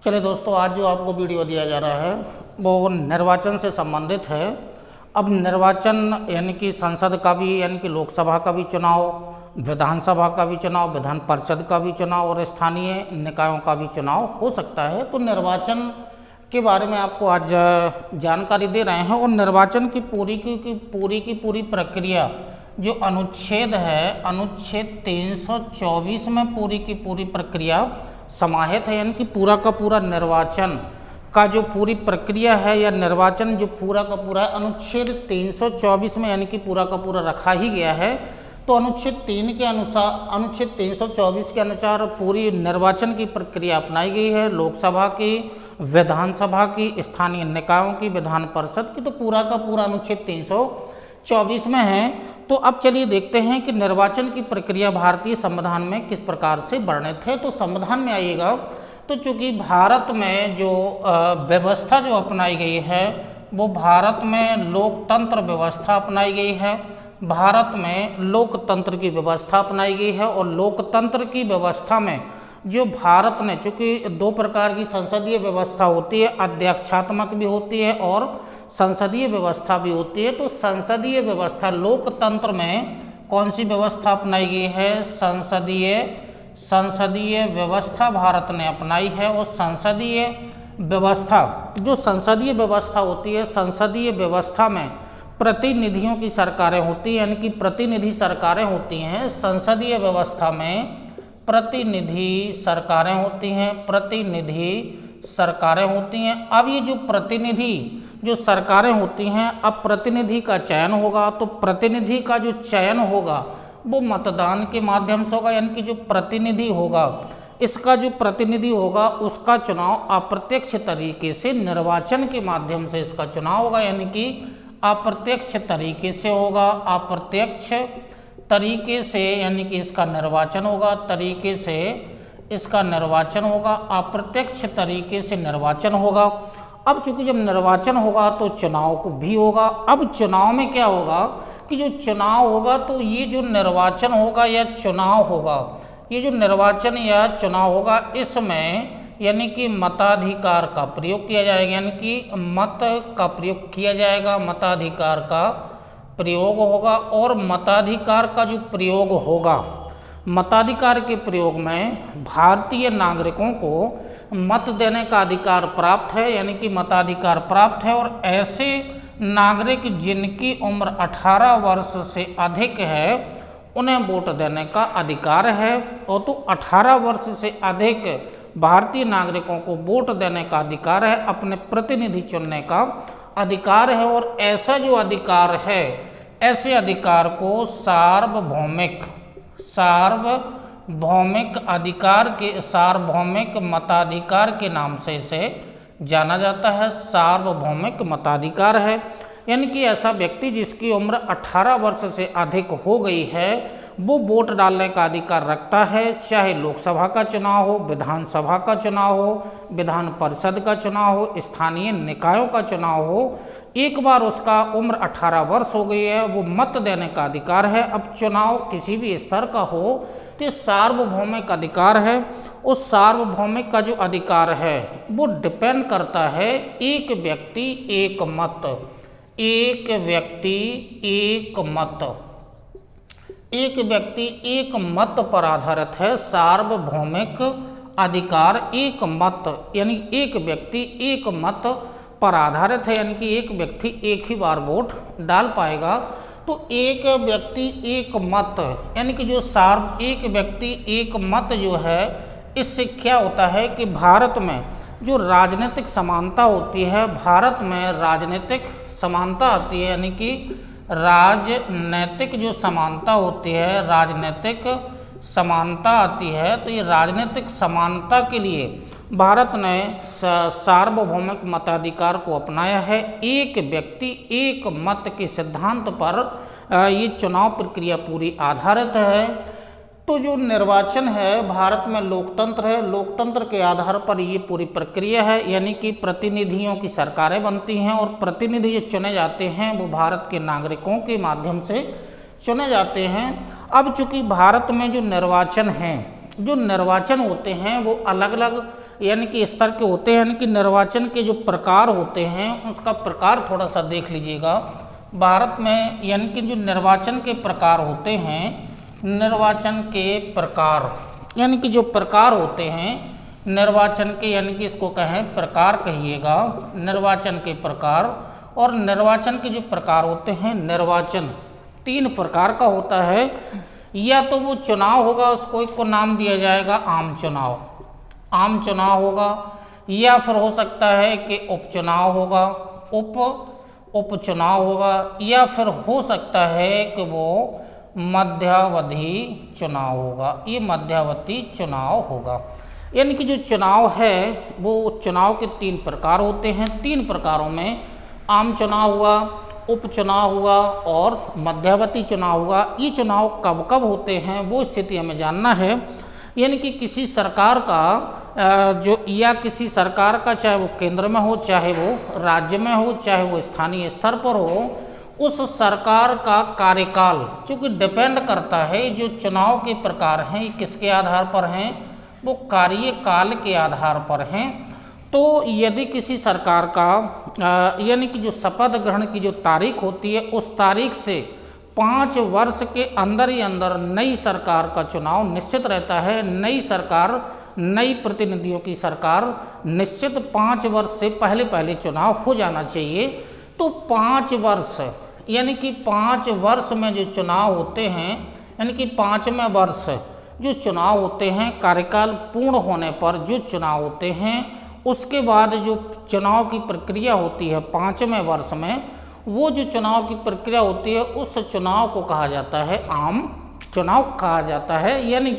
चलिए दोस्तों, आज जो आपको वीडियो दिया जा रहा है वो निर्वाचन से संबंधित है। अब निर्वाचन यानी कि संसद का भी यानी कि लोकसभा का भी चुनाव, विधानसभा का भी चुनाव, विधान परिषद का भी चुनाव और स्थानीय निकायों का भी चुनाव हो सकता है। तो निर्वाचन के बारे में आपको आज जानकारी दे रहे हैं। और निर्वाचन की पूरी प्रक्रिया जो अनुच्छेद है, अनुच्छेद 324 में पूरी की पूरी प्रक्रिया समाहित है। यानी कि पूरा का पूरा निर्वाचन का जो पूरी प्रक्रिया है या निर्वाचन जो पूरा का पूरा अनुच्छेद 324 में यानी कि पूरा का पूरा रखा ही गया है। तो अनुच्छेद 3 के अनुसार, अनुच्छेद 324 के अनुसार पूरी निर्वाचन की प्रक्रिया अपनाई गई है। लोकसभा की, विधानसभा की, स्थानीय निकायों की, विधान परिषद की, तो पूरा का पूरा अनुच्छेद 324 में है। तो अब चलिए देखते हैं कि निर्वाचन की प्रक्रिया भारतीय संविधान में किस प्रकार से वर्णित है। तो संविधान में आइएगा तो चूंकि भारत में जो व्यवस्था जो अपनाई गई है वो भारत में लोकतंत्र व्यवस्था अपनाई गई है। भारत में लोकतंत्र की व्यवस्था अपनाई गई है। और लोकतंत्र की व्यवस्था में जो भारत ने, चूँकि दो प्रकार की संसदीय व्यवस्था होती है, अध्यक्षात्मक भी होती है और संसदीय व्यवस्था भी होती है। तो संसदीय व्यवस्था, लोकतंत्र में कौन सी व्यवस्था अपनाई गई है? संसदीय व्यवस्था भारत ने अपनाई है। और संसदीय व्यवस्था, जो संसदीय व्यवस्था होती है, संसदीय व्यवस्था में प्रतिनिधियों की सरकारें होती हैं, यानी कि प्रतिनिधि सरकारें होती हैं। संसदीय व्यवस्था में प्रतिनिधि सरकारें होती हैं, प्रतिनिधि सरकारें होती हैं। अब ये जो प्रतिनिधि जो सरकारें होती हैं, अब प्रतिनिधि का चयन होगा। तो प्रतिनिधि का जो चयन होगा वो मतदान के माध्यम से होगा। यानी कि जो प्रतिनिधि होगा, इसका जो प्रतिनिधि होगा उसका चुनाव अप्रत्यक्ष तरीके से निर्वाचन के माध्यम से इसका चुनाव होगा। यानी कि अप्रत्यक्ष तरीके से होगा, अप्रत्यक्ष तरीके से, यानी कि इसका निर्वाचन होगा, तरीके से इसका निर्वाचन होगा, अप्रत्यक्ष तरीके से निर्वाचन होगा। अब चूंकि जब निर्वाचन होगा तो चुनाव को भी होगा। अब चुनाव में क्या होगा कि जो चुनाव होगा तो ये जो निर्वाचन होगा या चुनाव होगा, ये जो निर्वाचन या चुनाव होगा इसमें यानी कि मताधिकार का प्रयोग किया जाएगा। यानी कि मत का प्रयोग किया जाएगा, मताधिकार का प्रयोग होगा। और मताधिकार का जो प्रयोग होगा, मताधिकार के प्रयोग में भारतीय नागरिकों को मत देने का अधिकार प्राप्त है। यानी कि मताधिकार प्राप्त है। और ऐसे नागरिक जिनकी उम्र 18 वर्ष से अधिक है उन्हें वोट देने का अधिकार है। और तो 18 वर्ष से अधिक भारतीय नागरिकों को वोट देने का अधिकार है, अपने प्रतिनिधि चुनने का अधिकार है। और ऐसा जो अधिकार है, ऐसे अधिकार को सार्वभौमिक अधिकार के, सार्वभौमिक मताधिकार के नाम से इसे जाना जाता है। सार्वभौमिक मताधिकार है। यानी कि ऐसा व्यक्ति जिसकी उम्र 18 वर्ष से अधिक हो गई है वो वोट डालने का अधिकार रखता है, चाहे लोकसभा का चुनाव हो, विधानसभा का चुनाव हो, विधान परिषद का चुनाव हो, स्थानीय निकायों का चुनाव हो। एक बार उसका उम्र 18 वर्ष हो गई है, वो मत देने का अधिकार है। अब चुनाव किसी भी स्तर का हो तो सार्वभौमिक अधिकार है। उस सार्वभौमिक का जो अधिकार है वो डिपेंड करता है एक व्यक्ति एक मत, एक व्यक्ति एक मत, एक व्यक्ति एक मत पर आधारित है। सार्वभौमिक अधिकार एक मत, यानी एक व्यक्ति एक मत पर आधारित है। यानी कि एक व्यक्ति एक ही बार वोट डाल पाएगा। तो एक व्यक्ति एक मत, यानी कि जो एक व्यक्ति एक मत जो है, इससे क्या होता है कि भारत में जो राजनीतिक समानता होती है, भारत में राजनीतिक समानता आती है। यानी कि राजनीतिक जो समानता होती है, राजनीतिक समानता आती है। तो ये राजनीतिक समानता के लिए भारत ने सार्वभौमिक मताधिकार को अपनाया है। एक व्यक्ति एक मत के सिद्धांत पर ये चुनाव प्रक्रिया पूरी आधारित है। तो जो निर्वाचन है, भारत में लोकतंत्र है, लोकतंत्र के आधार पर ये पूरी प्रक्रिया है। यानी कि प्रतिनिधियों की सरकारें बनती हैं और प्रतिनिधि जो चुने जाते हैं वो भारत के नागरिकों के माध्यम से चुने जाते हैं। अब चूंकि भारत में जो निर्वाचन हैं, जो निर्वाचन होते हैं वो अलग अलग यानी कि स्तर के होते हैं, यानी कि निर्वाचन के जो प्रकार होते हैं उसका प्रकार थोड़ा सा देख लीजिएगा। भारत में यानी कि जो निर्वाचन के प्रकार होते हैं, निर्वाचन के प्रकार यानी कि जो प्रकार होते हैं निर्वाचन के, यानी कि इसको कहें प्रकार कहिएगा, निर्वाचन के प्रकार। और निर्वाचन के जो प्रकार होते हैं, निर्वाचन 3 प्रकार का होता है। या तो वो चुनाव होगा, उसको एक को नाम दिया जाएगा आम चुनाव, आम चुनाव होगा, या फिर हो सकता है कि उपचुनाव होगा, उपचुनाव होगा, या फिर हो सकता है कि वो मध्यावधि चुनाव होगा, ये मध्यावधि चुनाव होगा। यानी कि जो चुनाव है वो चुनाव के 3 प्रकार होते हैं। 3 प्रकारों में आम चुनाव हुआ, उपचुनाव हुआ और मध्यावधि चुनाव हुआ। ये चुनाव कब कब होते हैं वो स्थिति हमें जानना है। यानी कि किसी सरकार का या किसी सरकार का, चाहे वो केंद्र में हो, चाहे वो राज्य में हो, चाहे वो स्थानीय स्तर पर हो, उस सरकार का कार्यकाल चूँकि डिपेंड करता है, जो चुनाव के प्रकार हैं ये किसके आधार पर हैं, वो कार्यकाल के आधार पर हैं। तो यदि किसी सरकार का यानी कि जो शपथ ग्रहण की जो तारीख होती है उस तारीख से 5 वर्ष के अंदर ही अंदर नई सरकार का चुनाव निश्चित रहता है। नई सरकार, नई प्रतिनिधियों की सरकार निश्चित 5 वर्ष से पहले पहले चुनाव हो जाना चाहिए। तो 5 वर्ष यानी कि 5 वर्ष में जो चुनाव होते हैं, यानी कि 5वें वर्ष जो चुनाव होते हैं, कार्यकाल पूर्ण होने पर जो चुनाव होते हैं, उसके बाद जो चुनाव की प्रक्रिया होती है 5वें वर्ष में, वो जो चुनाव की प्रक्रिया होती है उस चुनाव को कहा जाता है आम चुनाव कहा जाता है। यानी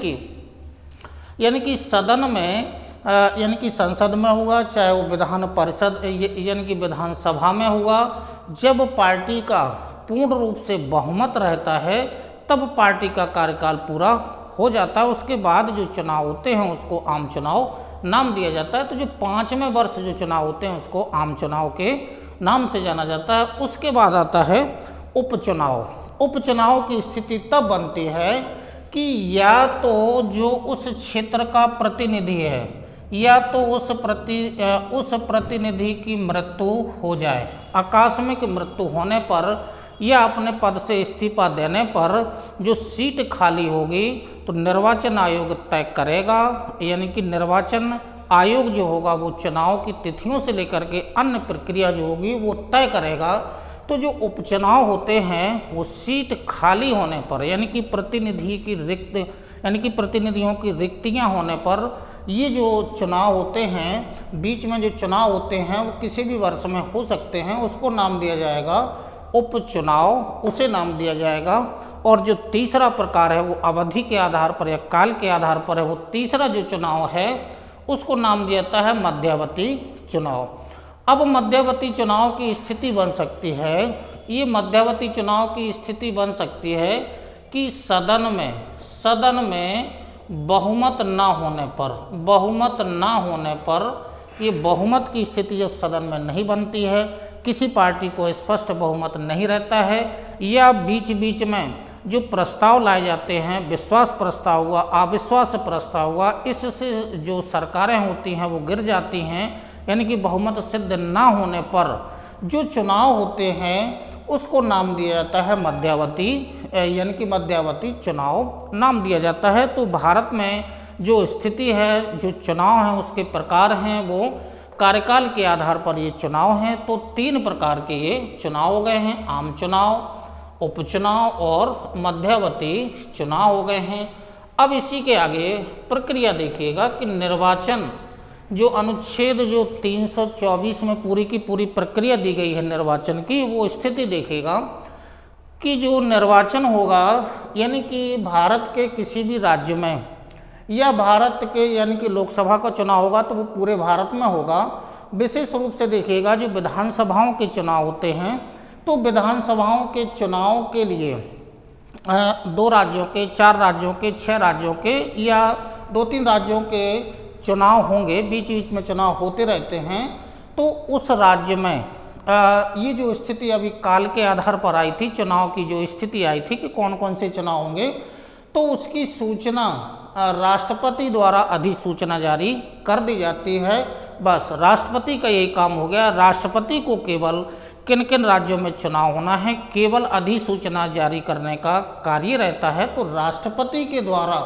कि सदन में यानी कि संसद में होगा, चाहे वो विधान परिषद यानी कि विधानसभा में होगा, जब पार्टी का पूर्ण रूप से बहुमत रहता है तब पार्टी का कार्यकाल पूरा हो जाता है। उसके बाद जो चुनाव होते हैं उसको आम चुनाव नाम दिया जाता है। तो जो 5वें वर्ष जो चुनाव होते हैं उसको आम चुनाव के नाम से जाना जाता है। उसके बाद आता है उपचुनाव। उपचुनाव की स्थिति तब बनती है कि या तो जो उस क्षेत्र का प्रतिनिधि है या तो उस प्रतिनिधि की मृत्यु हो जाए, आकस्मिक मृत्यु होने पर या अपने पद से इस्तीफा देने पर जो सीट खाली होगी तो निर्वाचन आयोग तय करेगा। यानी कि निर्वाचन आयोग जो होगा वो चुनाव की तिथियों से लेकर के अन्य प्रक्रिया जो होगी वो तय करेगा। तो जो उपचुनाव होते हैं वो सीट खाली होने पर, यानी कि प्रतिनिधियों की रिक्तियां होने पर ये जो चुनाव होते हैं, बीच में जो चुनाव होते हैं वो किसी भी वर्ष में हो सकते हैं, उसको नाम दिया जाएगा उपचुनाव, उसे नाम दिया जाएगा। और जो तीसरा प्रकार है वो अवधि के आधार पर या काल के आधार पर है, वो तीसरा जो चुनाव है उसको नाम दिया जाता है मध्यावधि चुनाव। अब मध्यावधि चुनाव की स्थिति बन सकती है, ये मध्यावधि चुनाव की स्थिति बन सकती है कि सदन में बहुमत ना होने पर ये बहुमत की स्थिति जब सदन में नहीं बनती है, किसी पार्टी को स्पष्ट बहुमत नहीं रहता है, या बीच बीच में जो प्रस्ताव लाए जाते हैं, विश्वास प्रस्ताव हुआ, अविश्वास प्रस्ताव हुआ, इससे जो सरकारें होती हैं वो गिर जाती हैं। यानी कि बहुमत सिद्ध ना होने पर जो चुनाव होते हैं उसको नाम दिया जाता है मध्यावधि, यानी कि मध्यावधि चुनाव नाम दिया जाता है। तो भारत में जो स्थिति है, जो चुनाव हैं उसके प्रकार हैं, वो कार्यकाल के आधार पर ये चुनाव हैं। तो 3 प्रकार के ये चुनाव हो गए हैं, आम चुनाव, उपचुनाव और मध्यावधि चुनाव हो गए हैं। अब इसी के आगे प्रक्रिया देखिएगा कि निर्वाचन जो अनुच्छेद जो 324 में पूरी की पूरी प्रक्रिया दी गई है निर्वाचन की, वो स्थिति देखेगा कि जो निर्वाचन होगा, यानी कि भारत के किसी भी राज्य में या भारत के यानी कि लोकसभा का चुनाव होगा तो वो पूरे भारत में होगा। विशेष रूप से देखिएगा जो विधानसभाओं के चुनाव होते हैं, तो विधानसभाओं के चुनाव के लिए 2 राज्यों के, 4 राज्यों के, 6 राज्यों के या 2-3 राज्यों के चुनाव होंगे, बीच बीच में चुनाव होते रहते हैं। तो उस राज्य में ये जो स्थिति अभी काल के आधार पर आई थी, चुनाव की जो स्थिति आई थी कि कौन कौन से चुनाव होंगे, तो उसकी सूचना राष्ट्रपति द्वारा अधिसूचना जारी कर दी जाती है। बस राष्ट्रपति का यही काम हो गया। राष्ट्रपति को केवल किन किन राज्यों में चुनाव होना है केवल अधिसूचना जारी करने का कार्य रहता है। तो राष्ट्रपति के द्वारा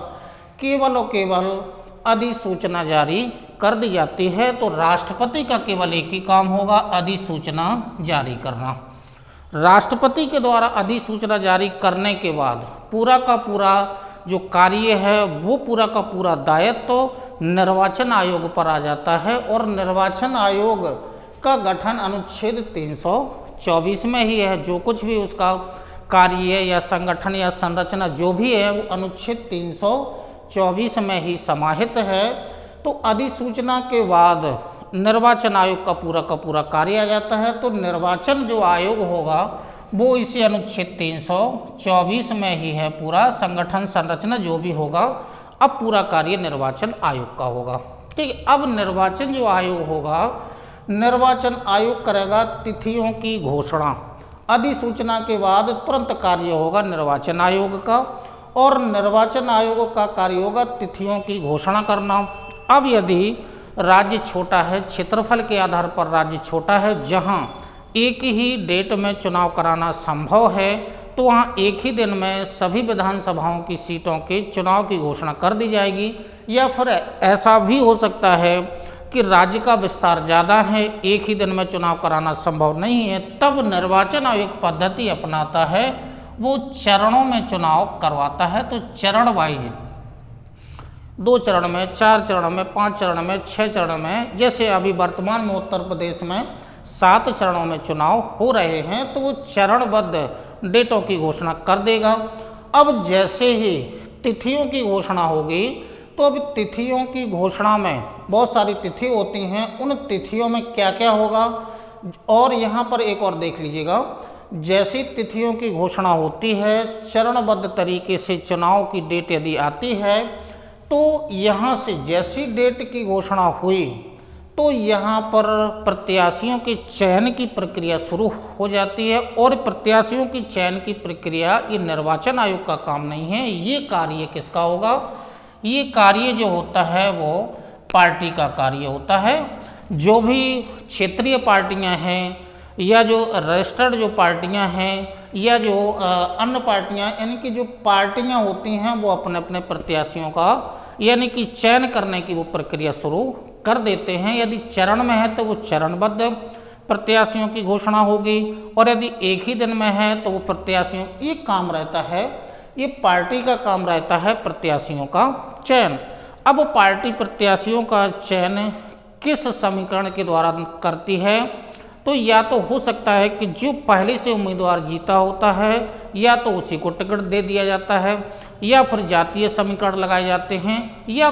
केवल और केवल अधिसूचना जारी कर दी जाती है। तो राष्ट्रपति का केवल एक ही काम होगा, अधिसूचना जारी करना। राष्ट्रपति के द्वारा अधिसूचना जारी करने के बाद पूरा का पूरा जो कार्य है वो पूरा का पूरा दायित्व तो निर्वाचन आयोग पर आ जाता है। और निर्वाचन आयोग का गठन अनुच्छेद 324 में ही है। जो कुछ भी उसका कार्य या संगठन या संरचना जो भी है वो अनुच्छेद 324 में ही समाहित है। तो अधिसूचना के बाद निर्वाचन आयोग का पूरा कार्य आ जाता है। तो निर्वाचन जो आयोग होगा वो इसी अनुच्छेद 324 में ही है। पूरा संगठन संरचना जो भी होगा अब पूरा कार्य निर्वाचन आयोग का होगा। ठीक, अब निर्वाचन जो आयोग होगा, निर्वाचन आयोग करेगा तिथियों की घोषणा। अधिसूचना के बाद तुरंत कार्य होगा निर्वाचन आयोग का, और निर्वाचन आयोग का कार्य होगा तिथियों की घोषणा करना। अब यदि राज्य छोटा है, क्षेत्रफल के आधार पर राज्य छोटा है, जहां एक ही डेट में चुनाव कराना संभव है, तो वहाँ एक ही दिन में सभी विधानसभाओं की सीटों के चुनाव की घोषणा कर दी जाएगी। या फिर ऐसा भी हो सकता है कि राज्य का विस्तार ज़्यादा है, एक ही दिन में चुनाव कराना संभव नहीं है, तब निर्वाचन आयोग पद्धति अपनाता है, वो चरणों में चुनाव करवाता है। तो चरण वाइज 2 चरण में, 4 चरण में, 5 चरण में, 6 चरण में, जैसे अभी वर्तमान में उत्तर प्रदेश में 7 चरणों में चुनाव हो रहे हैं, तो वो चरणबद्ध डेटों की घोषणा कर देगा। अब जैसे ही तिथियों की घोषणा होगी, तो अब तिथियों की घोषणा में बहुत सारी तिथि होती हैं, उन तिथियों में क्या क्या होगा। और यहाँ पर एक और देख लीजिएगा, जैसी तिथियों की घोषणा होती है, चरणबद्ध तरीके से चुनाव की डेट यदि आती है, तो यहाँ से जैसी डेट की घोषणा हुई तो यहाँ पर प्रत्याशियों के चयन की प्रक्रिया शुरू हो जाती है। और प्रत्याशियों की चयन की प्रक्रिया ये निर्वाचन आयोग का काम नहीं है, ये कार्य किसका होगा? ये कार्य जो होता है वो पार्टी का कार्य होता है। जो भी क्षेत्रीय पार्टियां हैं या जो रजिस्टर्ड जो पार्टियां हैं या जो अन्य पार्टियां, यानी कि जो पार्टियां होती हैं वो अपने अपने प्रत्याशियों का यानी कि चयन करने की वो प्रक्रिया शुरू कर देते हैं। यदि चरण में है तो वो चरणबद्ध प्रत्याशियों की घोषणा होगी, और यदि एक ही दिन में है तो वो प्रत्याशियों, ये काम रहता है, ये पार्टी का काम रहता है प्रत्याशियों का चयन। अब पार्टी प्रत्याशियों का चयन किस समीकरण के द्वारा करती है? तो या तो हो सकता है कि जो पहले से उम्मीदवार जीता होता है या तो उसी को टिकट दे दिया जाता है, या फिर जातीय समीकरण लगाए जाते हैं, या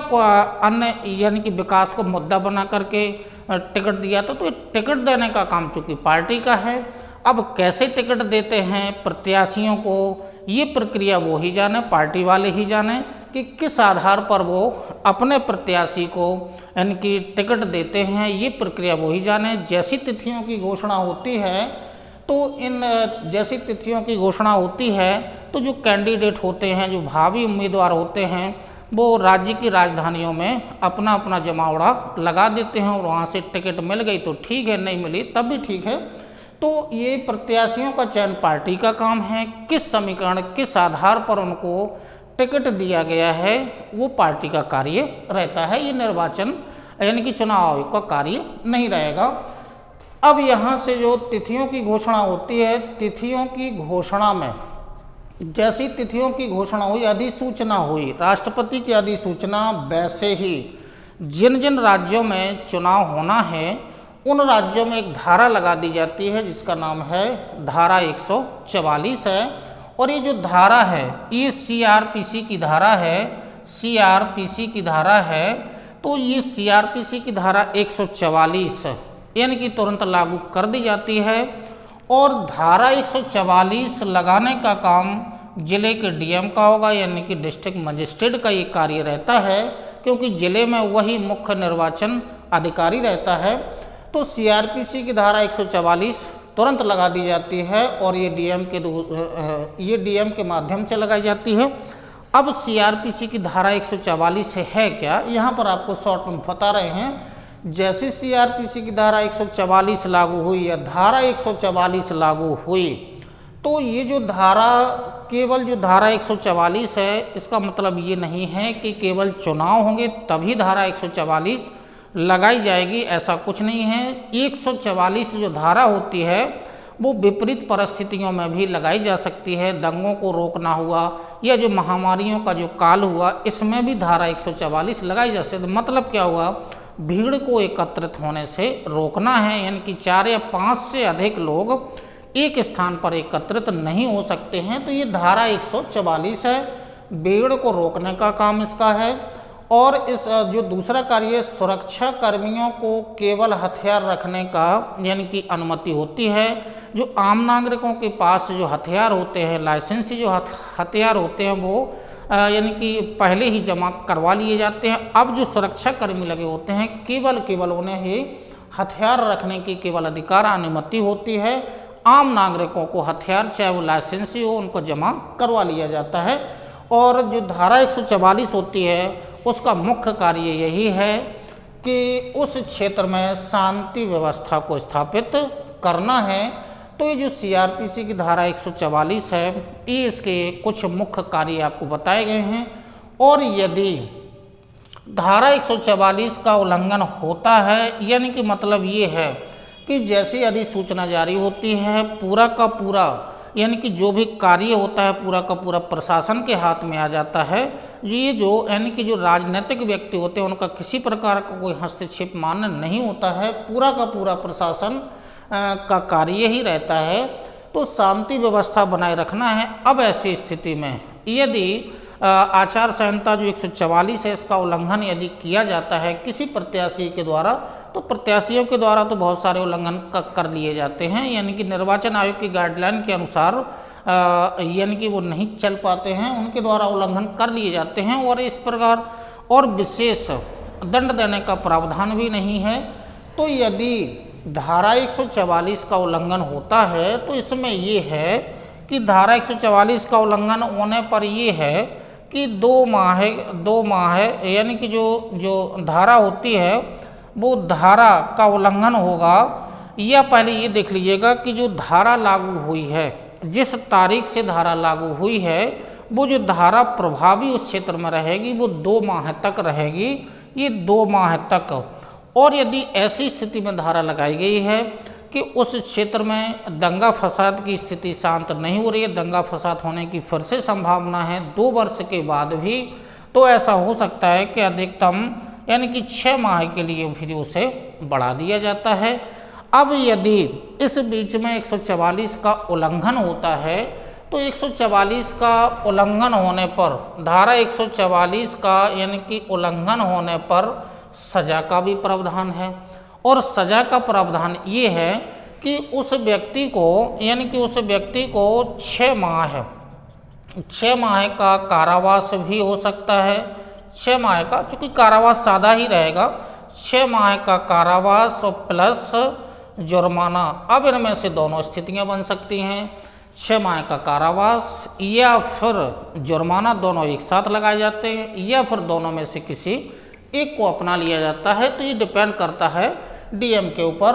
अन्य यानी कि विकास को मुद्दा बना करके टिकट दिया तो टिकट देने का काम चूँकि पार्टी का है। अब कैसे टिकट देते हैं प्रत्याशियों को, ये प्रक्रिया वो ही जाने, पार्टी वाले ही जाने कि किस आधार पर वो अपने प्रत्याशी को यानी कि टिकट देते हैं, ये प्रक्रिया वो ही जाने। जैसी तिथियों की घोषणा होती है तो इन जैसी तिथियों की घोषणा होती है तो जो कैंडिडेट होते हैं, जो भावी उम्मीदवार होते हैं, वो राज्य की राजधानियों में अपना अपना जमावड़ा लगा देते हैं, और वहाँ से टिकट मिल गई तो ठीक है, नहीं मिली तब भी ठीक है। तो ये प्रत्याशियों का चयन पार्टी का काम है, किस समीकरण किस आधार पर उनको टिकट दिया गया है वो पार्टी का कार्य रहता है। ये निर्वाचन यानी कि चुनाव आयोग का कार्य नहीं रहेगा। अब यहाँ से जो तिथियों की घोषणा होती है, तिथियों की घोषणा में जैसी तिथियों की घोषणा हुई, अधिसूचना हुई, राष्ट्रपति की अधिसूचना, वैसे ही जिन जिन राज्यों में चुनाव होना है उन राज्यों में एक धारा लगा दी जाती है जिसका नाम है धारा 144 है। और ये जो धारा है ये सीआरपीसी की धारा है, सीआरपीसी की धारा है। तो ये सीआरपीसी की धारा 144 यानी कि तुरंत लागू कर दी जाती है, और धारा 144 लगाने का काम जिले के डीएम का होगा, यानी कि डिस्ट्रिक्ट मजिस्ट्रेट का ये कार्य रहता है, क्योंकि जिले में वही मुख्य निर्वाचन अधिकारी रहता है। तो सीआरपीसी की धारा 144 तुरंत लगा दी जाती है, और ये डीएम के माध्यम से लगाई जाती है। अब सीआरपीसी की धारा 144 है क्या, यहाँ पर आपको शॉर्ट में बता रहे हैं। जैसे सीआरपीसी की धारा 144 लागू हुई या धारा 144 लागू हुई, तो ये जो धारा, केवल जो धारा 144 है, इसका मतलब ये नहीं है कि केवल चुनाव होंगे तभी धारा 144 लगाई जाएगी, ऐसा कुछ नहीं है। 144 जो धारा होती है वो विपरीत परिस्थितियों में भी लगाई जा सकती है। दंगों को रोकना हुआ या जो महामारियों का जो काल हुआ, इसमें भी धारा 144 लगाई जा सकती है। मतलब क्या हुआ, भीड़ को एकत्रित होने से रोकना है, यानी कि 4 या 5 से अधिक लोग एक स्थान पर एकत्रित नहीं हो सकते हैं, तो ये धारा 144 है, भीड़ को रोकने का काम इसका है। और इस जो दूसरा कार्य, सुरक्षा कर्मियों को केवल हथियार रखने का यानी कि अनुमति होती है। जो आम नागरिकों के पास जो हथियार होते हैं, लाइसेंसी जो हथियार होते हैं, वो यानी कि पहले ही जमा करवा लिए जाते हैं। अब जो सुरक्षा कर्मी लगे होते हैं, केवल उन्हें ही हथियार रखने की केवल अधिकार अनुमति होती है। आम नागरिकों को हथियार, चाहे वो लाइसेंसी हो, उनको जमा करवा लिया जाता है। और जो धारा 144 होती है, उसका मुख्य कार्य यही है कि उस क्षेत्र में शांति व्यवस्था को स्थापित करना है। तो ये जो सीआरपीसी की धारा 144 है, ये इसके कुछ मुख्य कार्य आपको बताए गए हैं। और यदि धारा 144 का उल्लंघन होता है, यानी कि मतलब ये है कि जैसे अधिसूचना जारी होती है, पूरा का पूरा यानी कि जो भी कार्य होता है पूरा का पूरा प्रशासन के हाथ में आ जाता है। ये जो यानी कि जो राजनीतिक व्यक्ति होते हैं, उनका किसी प्रकार का कोई हस्तक्षेप मान्य नहीं होता है, पूरा का पूरा प्रशासन का कार्य ही रहता है। तो शांति व्यवस्था बनाए रखना है। अब ऐसी स्थिति में यदि आचार संहिता जो 144 है, इसका उल्लंघन यदि किया जाता है किसी प्रत्याशी के द्वारा, तो प्रत्याशियों के द्वारा तो बहुत सारे उल्लंघन कर लिए जाते हैं, यानी कि निर्वाचन आयोग की गाइडलाइन के अनुसार यानी कि वो नहीं चल पाते हैं, उनके द्वारा उल्लंघन कर लिए जाते हैं। और इस प्रकार और विशेष दंड देने का प्रावधान भी नहीं है। तो यदि धारा 144 का उल्लंघन होता है, तो इसमें ये है कि धारा 144 का उल्लंघन होने पर ये है कि 2 माह यानी कि जो धारा होती है, वो धारा का उल्लंघन होगा। या पहले ये देख लीजिएगा कि जो धारा लागू हुई है, जिस तारीख से धारा लागू हुई है, वो जो धारा प्रभावी उस क्षेत्र में रहेगी वो 2 माह तक रहेगी, ये 2 माह तक। और यदि ऐसी स्थिति में धारा लगाई गई है कि उस क्षेत्र में दंगा फसाद की स्थिति शांत नहीं हो रही है, दंगा फसाद होने की फिर से संभावना है 2 वर्ष के बाद भी, तो ऐसा हो सकता है कि अधिकतम यानी कि 6 माह के लिए फिर उसे बढ़ा दिया जाता है। अब यदि इस बीच में 144 का उल्लंघन होता है, तो 144 का उल्लंघन होने पर, धारा 144 का यानी कि उल्लंघन होने पर सजा का भी प्रावधान है। और सजा का प्रावधान ये है कि उस व्यक्ति को यानी कि उस व्यक्ति को 6 माह का कारावास भी हो सकता है। 6 माह का, चूँकि कारावास सादा ही रहेगा, 6 माह का कारावास प्लस जुर्माना। अब इनमें से दोनों स्थितियां बन सकती हैं, 6 माह का कारावास या फिर जुर्माना, दोनों एक साथ लगाए जाते हैं, या फिर दोनों में से किसी एक को अपना लिया जाता है। तो ये डिपेंड करता है डीएम के ऊपर।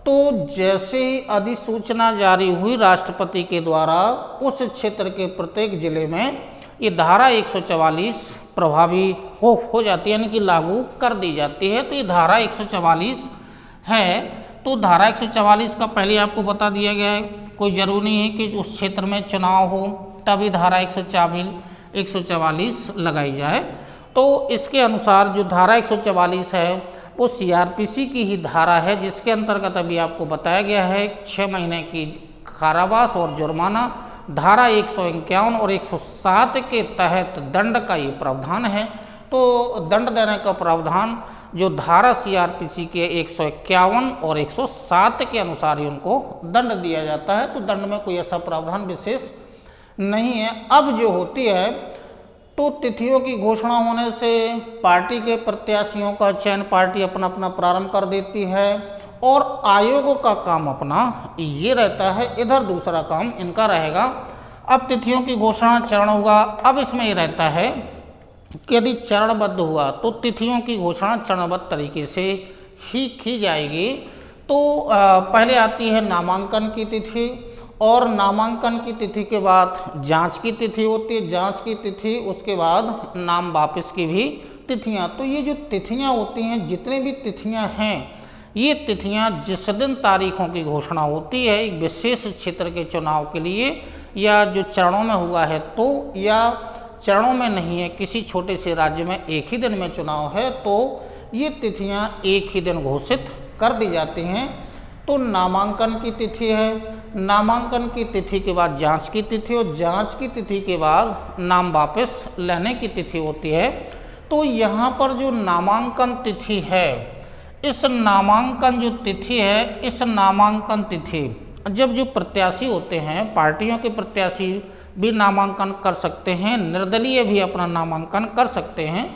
तो जैसे ही अधिसूचना जारी हुई राष्ट्रपति के द्वारा, उस क्षेत्र के प्रत्येक जिले में ये धारा 144 प्रभावी हो जाती है, यानी कि लागू कर दी जाती है। तो ये धारा 144 है। तो धारा 144 का पहले आपको बता दिया गया है, कोई ज़रूरी नहीं है कि उस क्षेत्र में चुनाव हो तभी धारा 144 लगाई जाए। तो इसके अनुसार जो धारा 144 है वो सीआरपीसी की ही धारा है, जिसके अंतर्गत अभी आपको बताया गया है 6 महीने की कारावास और जुर्माना। धारा 151 और 107 के तहत दंड का ये प्रावधान है। तो दंड देने का प्रावधान जो धारा सीआरपीसी के 151 और 107 के अनुसार ही उनको दंड दिया जाता है। तो दंड में कोई ऐसा प्रावधान विशेष नहीं है। अब जो होती है, तो तिथियों की घोषणा होने से पार्टी के प्रत्याशियों का चयन पार्टी अपना अपना प्रारंभ कर देती है, और आयोगों का काम अपना ये रहता है। इधर दूसरा काम इनका रहेगा। अब तिथियों की घोषणा चरण होगा। अब इसमें ये रहता है कि यदि चरणबद्ध हुआ तो तिथियों की घोषणा चरणबद्ध तरीके से ही की जाएगी। तो पहले आती है नामांकन की तिथि, और नामांकन की तिथि के बाद जांच की तिथि होती है, जांच की तिथि उसके बाद नाम वापस की भी तिथियां। तो ये जो तिथियां होती हैं, जितनी भी तिथियां हैं, ये तिथियां जिस दिन तारीखों की घोषणा होती है एक विशेष क्षेत्र के चुनाव के लिए, या जो चरणों में हुआ है तो, या चरणों में नहीं है, किसी छोटे से राज्य में एक ही दिन में चुनाव है, तो ये तिथियां एक ही दिन घोषित कर दी जाती हैं। तो नामांकन की तिथि है, नामांकन की तिथि के बाद जांच की तिथि, और जांच की तिथि के बाद नाम वापस लेने की तिथि होती है। तो यहाँ पर जो नामांकन तिथि है, इस नामांकन जो तिथि है, इस नामांकन तिथि जब जो प्रत्याशी होते हैं, पार्टियों के प्रत्याशी भी नामांकन कर सकते हैं, निर्दलीय भी अपना नामांकन कर सकते हैं।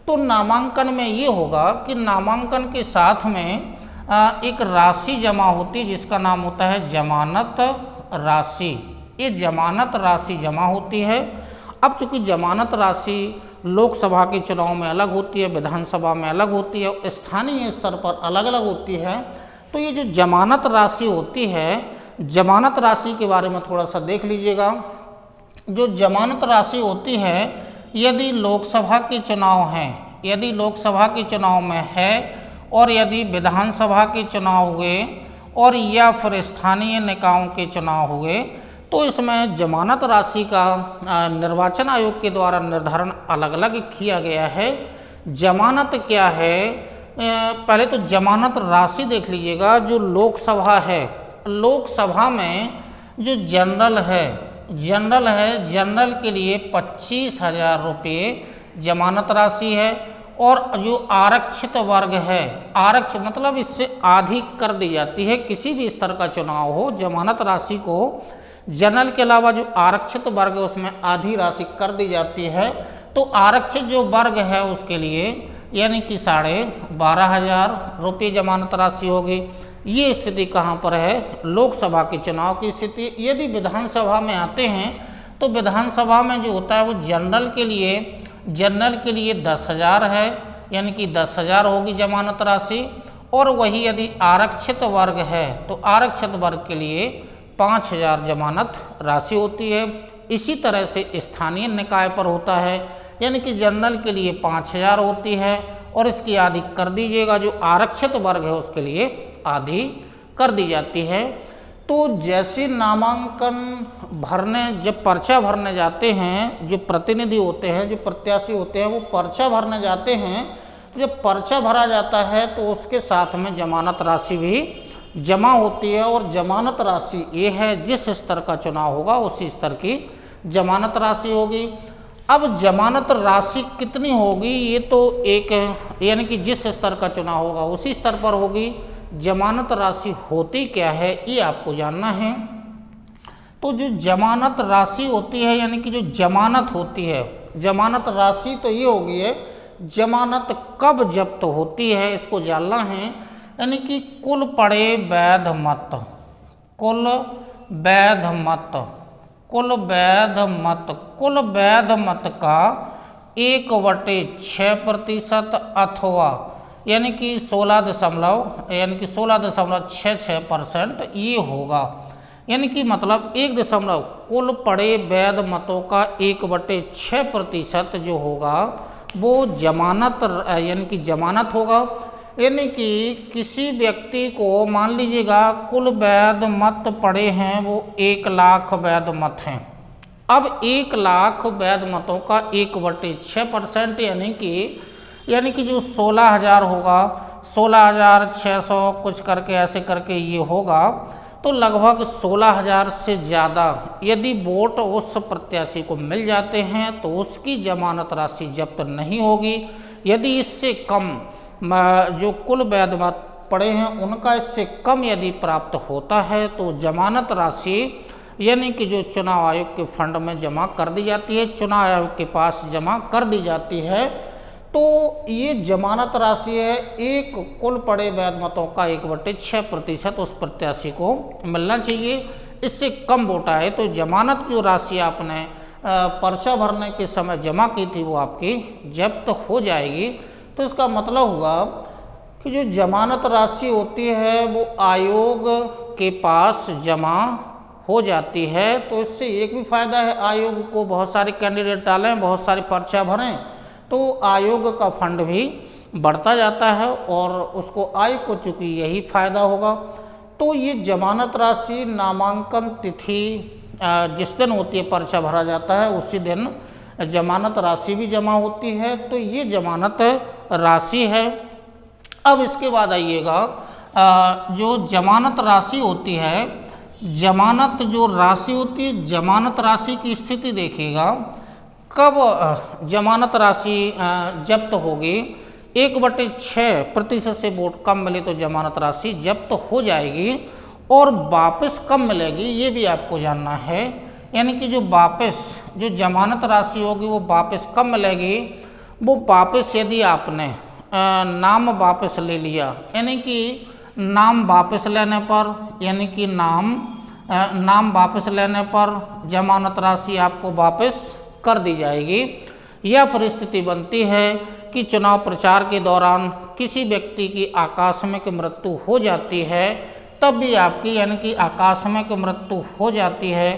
तो नामांकन में ये होगा कि नामांकन के साथ में एक राशि जमा होती है जिसका नाम होता है जमानत राशि। ये जमानत राशि जमा होती है। अब चूंकि जमानत राशि लोकसभा के चुनाव में अलग होती है, विधानसभा में अलग होती है, स्थानीय स्तर पर अलग अलग होती है। तो ये जो जमानत राशि होती है, जमानत राशि के बारे में थोड़ा सा देख लीजिएगा। जो जमानत राशि होती है, यदि लोकसभा के चुनाव हैं, यदि लोकसभा के चुनाव में है, और यदि विधानसभा के चुनाव हुए, और या फिर स्थानीय निकायों के चुनाव हुए, तो इसमें जमानत राशि का निर्वाचन आयोग के द्वारा निर्धारण अलग अलग किया गया है। जमानत क्या है, पहले तो जमानत राशि देख लीजिएगा। जो लोकसभा है, लोकसभा में जो जनरल है, जनरल के लिए 25,000 रुपये जमानत राशि है। और जो आरक्षित वर्ग है, आरक्षित मतलब इससे आधी कर दी जाती है। किसी भी स्तर का चुनाव हो, जमानत राशि को जनरल के अलावा जो आरक्षित वर्ग है उसमें आधी राशि कर दी जाती है। तो आरक्षित जो वर्ग है उसके लिए यानी कि 12,500 रुपये जमानत राशि होगी। ये स्थिति कहाँ पर है, लोकसभा के चुनाव की स्थिति। यदि विधानसभा में आते हैं तो विधानसभा में जो होता है वो जनरल के लिए 10,000 है, यानी कि 10,000 होगी जमानत राशि। और वही यदि आरक्षित वर्ग है तो आरक्षित वर्ग के लिए 5,000 जमानत राशि होती है। इसी तरह से स्थानीय निकाय पर होता है, यानी कि जनरल के लिए 5,000 होती है और इसकी आधी कर दीजिएगा, जो आरक्षित वर्ग है उसके लिए आधी कर दी जाती है। तो जैसे नामांकन भरने, जब पर्चा भरने जाते हैं, जो प्रतिनिधि होते हैं, जो प्रत्याशी होते हैं, वो पर्चा भरने जाते हैं, तो जब पर्चा भरा जाता है तो उसके साथ में जमानत राशि भी जमा होती है। और जमानत राशि ये है, जिस स्तर का चुनाव होगा उसी स्तर की जमानत राशि होगी। अब जमानत राशि कितनी होगी, ये तो एक, यानी कि जिस स्तर का चुनाव होगा उसी स्तर पर होगी। जमानत राशि होती क्या है ये आपको जानना है। तो जो जमानत राशि होती है, यानी कि जो जमानत होती है, जमानत राशि तो ये होगी है, जमानत कब जब्त होती है इसको जानना है। यानी कि कुल पड़े वैध मत, कुल वैध मत का 1/6% अथवा यानी कि 16.66% ये होगा। यानी कि मतलब 1 कुल पड़े वैध मतों का 1/6% जो होगा वो जमानत, यानी कि जमानत होगा। यानी कि किसी व्यक्ति को मान लीजिएगा कुल वैध मत पड़े हैं वो 1 लाख वैध मत हैं। अब 1 लाख वैध मतों का 1/6% यानी कि जो 16,000 होगा, 16,600 कुछ करके ऐसे करके ये होगा। तो लगभग 16,000 से ज़्यादा यदि वोट उस प्रत्याशी को मिल जाते हैं तो उसकी जमानत राशि जब्त नहीं होगी। यदि इससे कम जो कुल वैध मत पड़े हैं उनका इससे कम यदि प्राप्त होता है तो जमानत राशि यानी कि जो चुनाव आयोग के फंड में जमा कर दी जाती है, चुनाव आयोग के पास जमा कर दी जाती है। तो ये जमानत राशि है, एक कुल पड़े वैध मतों का 1/6% उस प्रत्याशी को मिलना चाहिए। इससे कम वोट आए तो जमानत जो राशि आपने पर्चा भरने के समय जमा की थी वो आपकी जब्त हो जाएगी। तो इसका मतलब हुआ कि जो जमानत राशि होती है वो आयोग के पास जमा हो जाती है। तो इससे एक भी फायदा है आयोग को, बहुत सारे कैंडिडेट डालें, बहुत सारी पर्चा भरें तो आयोग का फंड भी बढ़ता जाता है और उसको आयोग को चूँकि यही फायदा होगा। तो ये जमानत राशि नामांकन तिथि जिस दिन होती है पर्चा भरा जाता है उसी दिन जमानत राशि भी जमा होती है। तो ये जमानत राशि है। अब इसके बाद आइएगा जो जमानत राशि होती है, जमानत जो राशि होती है, जमानत राशि की स्थिति देखिएगा कब जमानत राशि जब्त होगी। 1/6% से वोट कम मिले तो जमानत राशि जब्त हो जाएगी और वापस कब मिलेगी ये भी आपको जानना है। यानी कि जो वापस जो जमानत राशि होगी वो वापस कब मिलेगी, वो वापस यदि आपने नाम वापस ले लिया, यानी कि नाम वापस लेने पर, यानी कि नाम वापस लेने पर जमानत राशि आपको वापस कर दी जाएगी। यह परिस्थिति बनती है कि चुनाव प्रचार के दौरान किसी व्यक्ति की आकस्मिक मृत्यु हो जाती है, तब भी आपकी यानी कि आकस्मिक मृत्यु हो जाती है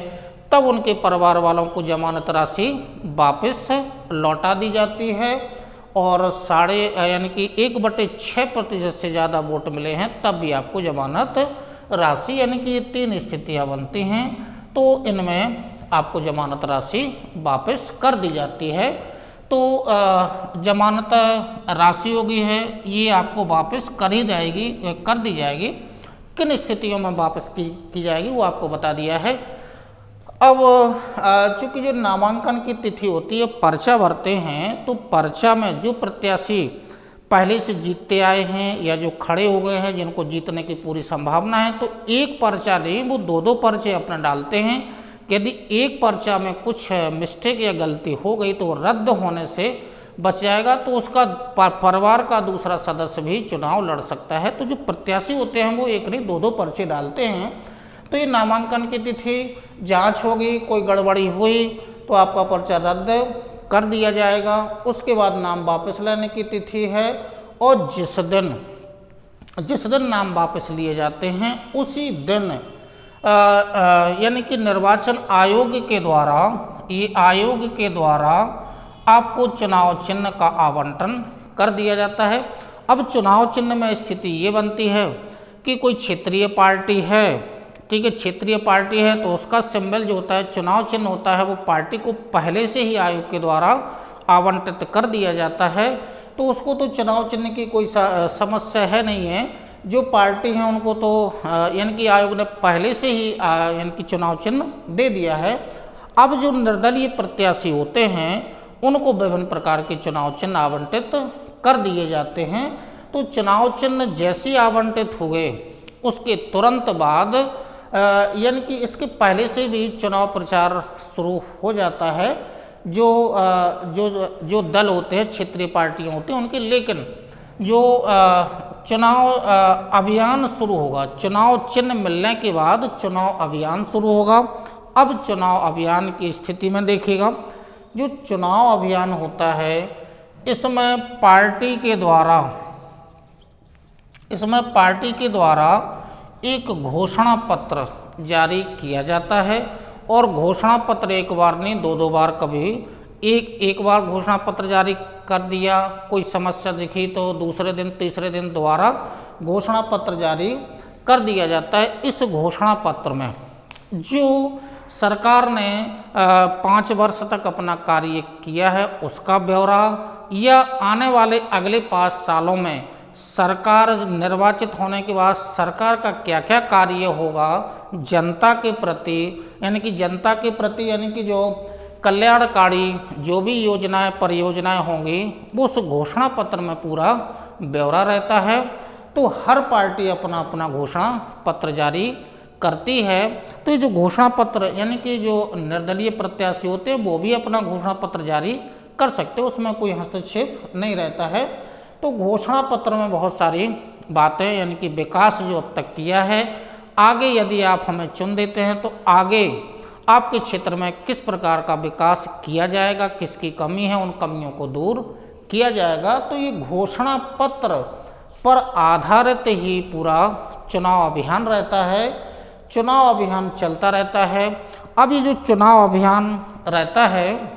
तब उनके परिवार वालों को जमानत राशि वापस लौटा दी जाती है। और यानी कि 1/6% से ज़्यादा वोट मिले हैं तब भी आपको जमानत राशि, यानी कि ये 3 स्थितियाँ बनती हैं तो इनमें आपको जमानत राशि वापस कर दी जाती है। तो जमानत राशि होगी है ये आपको वापस कर दी जाएगी। किन स्थितियों में वापस की जाएगी वो आपको बता दिया है। अब चूँकि जो नामांकन की तिथि होती है, पर्चा भरते हैं तो पर्चा में जो प्रत्याशी पहले से जीतते आए हैं या जो खड़े हो गए हैं जिनको जीतने की पूरी संभावना है तो एक पर्चा नहीं वो 2-2 पर्चे अपने डालते हैं। यदि एक पर्चा में कुछ मिस्टेक या गलती हो गई तो रद्द होने से बच जाएगा तो उसका परिवार का दूसरा सदस्य भी चुनाव लड़ सकता है। तो जो प्रत्याशी होते हैं वो एक नहीं 2-2 पर्चे डालते हैं। तो ये नामांकन की तिथि जांच होगी, कोई गड़बड़ी हुई तो आपका पर्चा रद्द कर दिया जाएगा। उसके बाद नाम वापस लेने की तिथि है और जिस दिन नाम वापस लिए जाते हैं उसी दिन यानी कि निर्वाचन आयोग के द्वारा आपको चुनाव चिन्ह का आवंटन कर दिया जाता है। अब चुनाव चिन्ह में स्थिति ये बनती है कि कोई क्षेत्रीय पार्टी है, ठीक है, क्षेत्रीय पार्टी है तो उसका सिंबल जो होता है चुनाव चिन्ह होता है वो पार्टी को पहले से ही आयोग के द्वारा आवंटित कर दिया जाता है। तो उसको तो चुनाव चिन्ह की कोई समस्या है नहीं है। जो पार्टी हैं उनको तो यानी कि आयोग ने पहले से ही यानी कि चुनाव चिन्ह दे दिया है। अब जो निर्दलीय प्रत्याशी होते हैं उनको विभिन्न प्रकार के चुनाव चिन्ह आवंटित कर दिए जाते हैं। तो चुनाव चिन्ह जैसे आवंटित हुए उसके तुरंत बाद यानी कि इसके पहले से भी चुनाव प्रचार शुरू हो जाता है। जो दल होते हैं, क्षेत्रीय पार्टियां होती हैं उनके, लेकिन जो चुनाव अभियान शुरू होगा, चुनाव चिन्ह मिलने के बाद चुनाव अभियान शुरू होगा। अब चुनाव अभियान की स्थिति में देखिएगा, जो चुनाव अभियान होता है इसमें पार्टी के द्वारा एक घोषणा पत्र जारी किया जाता है। और घोषणा पत्र एक बार नहीं 2-2 बार, कभी एक बार घोषणा पत्र जारी कर दिया, कोई समस्या दिखी तो दूसरे दिन तीसरे दिन दोबारा घोषणा पत्र जारी कर दिया जाता है। इस घोषणा पत्र में जो सरकार ने 5 वर्ष तक अपना कार्य किया है उसका ब्यौरा, या आने वाले अगले 5 सालों में सरकार निर्वाचित होने के बाद सरकार का क्या क्या कार्य होगा जनता के प्रति, यानी कि जो कल्याणकारी जो भी योजनाएं परियोजनाएं होंगी वो उस घोषणा पत्र में पूरा ब्यौरा रहता है। तो हर पार्टी अपना अपना घोषणा पत्र जारी करती है। तो ये जो घोषणा पत्र यानी कि जो निर्दलीय प्रत्याशी होते हैं वो भी अपना घोषणा पत्र जारी कर सकते हैं, उसमें कोई हस्तक्षेप नहीं रहता है। तो घोषणा पत्र में बहुत सारी बातें यानी कि विकास जो अब तक किया है आगे यदि आप हमें चुन देते हैं तो आगे आपके क्षेत्र में किस प्रकार का विकास किया जाएगा, किसकी कमी है, उन कमियों को दूर किया जाएगा। तो ये घोषणा पत्र पर आधारित ही पूरा चुनाव अभियान रहता है, चुनाव अभियान चलता रहता है। अब ये जो चुनाव अभियान रहता है,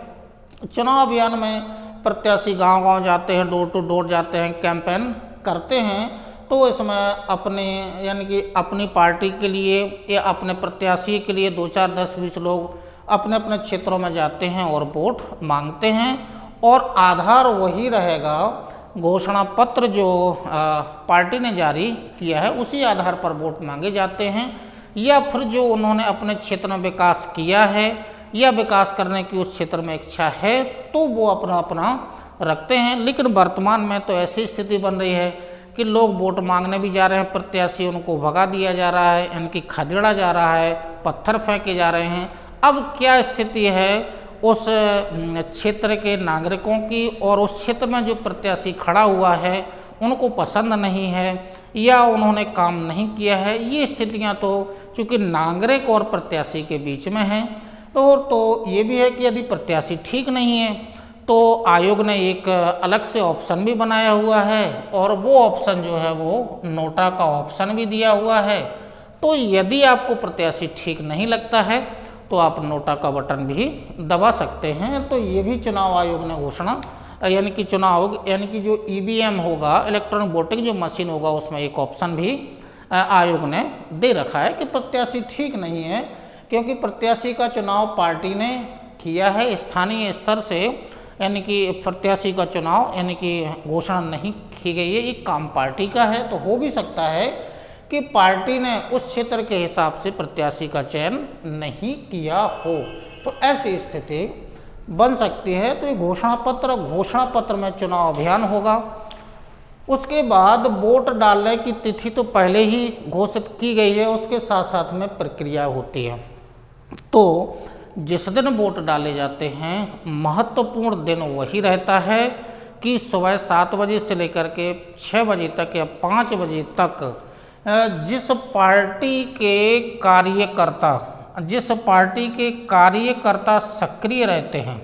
चुनाव अभियान में प्रत्याशी गांव-गांव जाते हैं, डोर टू डोर जाते हैं, कैंपेन करते हैं। तो इसमें अपने यानी कि अपनी पार्टी के लिए या अपने प्रत्याशी के लिए 2, 4, 10, 20 लोग अपने अपने क्षेत्रों में जाते हैं और वोट मांगते हैं, और आधार वही रहेगा घोषणा पत्र जो पार्टी ने जारी किया है, उसी आधार पर वोट मांगे जाते हैं। या फिर जो उन्होंने अपने क्षेत्र में विकास किया है या विकास करने की उस क्षेत्र में इच्छा है तो वो अपना अपना रखते हैं। लेकिन वर्तमान में तो ऐसी स्थिति बन रही है कि लोग वोट मांगने भी जा रहे हैं, प्रत्याशी उनको भगा दिया जा रहा है, इनकी खदेड़ा जा रहा है, पत्थर फेंके जा रहे हैं। अब क्या स्थिति है उस क्षेत्र के नागरिकों की, और उस क्षेत्र में जो प्रत्याशी खड़ा हुआ है उनको पसंद नहीं है या उन्होंने काम नहीं किया है, ये स्थितियां तो चूँकि नागरिक और प्रत्याशी के बीच में हैं। तो ये भी है कि यदि प्रत्याशी ठीक नहीं है तो आयोग ने एक अलग से ऑप्शन भी बनाया हुआ है, और वो ऑप्शन जो है वो नोटा का ऑप्शन भी दिया हुआ है। तो यदि आपको प्रत्याशी ठीक नहीं लगता है तो आप नोटा का बटन भी दबा सकते हैं। तो ये भी चुनाव आयोग ने घोषणा यानी कि चुनाव यानी कि जो ईवीएम होगा, इलेक्ट्रॉनिक वोटिंग जो मशीन होगा, उसमें एक ऑप्शन भी आयोग ने दे रखा है कि प्रत्याशी ठीक नहीं है, क्योंकि प्रत्याशी का चुनाव पार्टी ने किया है स्थानीय स्तर से, यानी कि प्रत्याशी का चुनाव यानी कि घोषणा नहीं की गई है, ये काम पार्टी का है। तो हो भी सकता है कि पार्टी ने उस क्षेत्र के हिसाब से प्रत्याशी का चयन नहीं किया हो, तो ऐसी स्थिति बन सकती है। तो ये घोषणा पत्र में चुनाव अभियान होगा। उसके बाद वोट डालने की तिथि तो पहले ही घोषित की गई है, उसके साथ साथ में प्रक्रिया होती है। तो जिस दिन वोट डाले जाते हैं महत्वपूर्ण दिन वही रहता है कि सुबह 7 बजे से लेकर के 6 बजे तक या 5 बजे तक जिस पार्टी के कार्यकर्ता सक्रिय रहते हैं,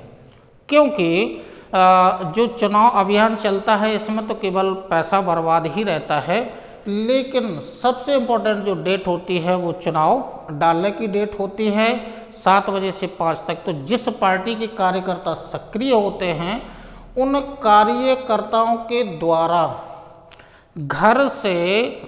क्योंकि जो चुनाव अभियान चलता है इसमें तो केवल पैसा बर्बाद ही रहता है, लेकिन सबसे इम्पोर्टेंट जो डेट होती है वो चुनाव डालने की डेट होती है 7 बजे से 5 तक। तो जिस पार्टी के कार्यकर्ता सक्रिय होते हैं उन कार्यकर्ताओं के द्वारा घर से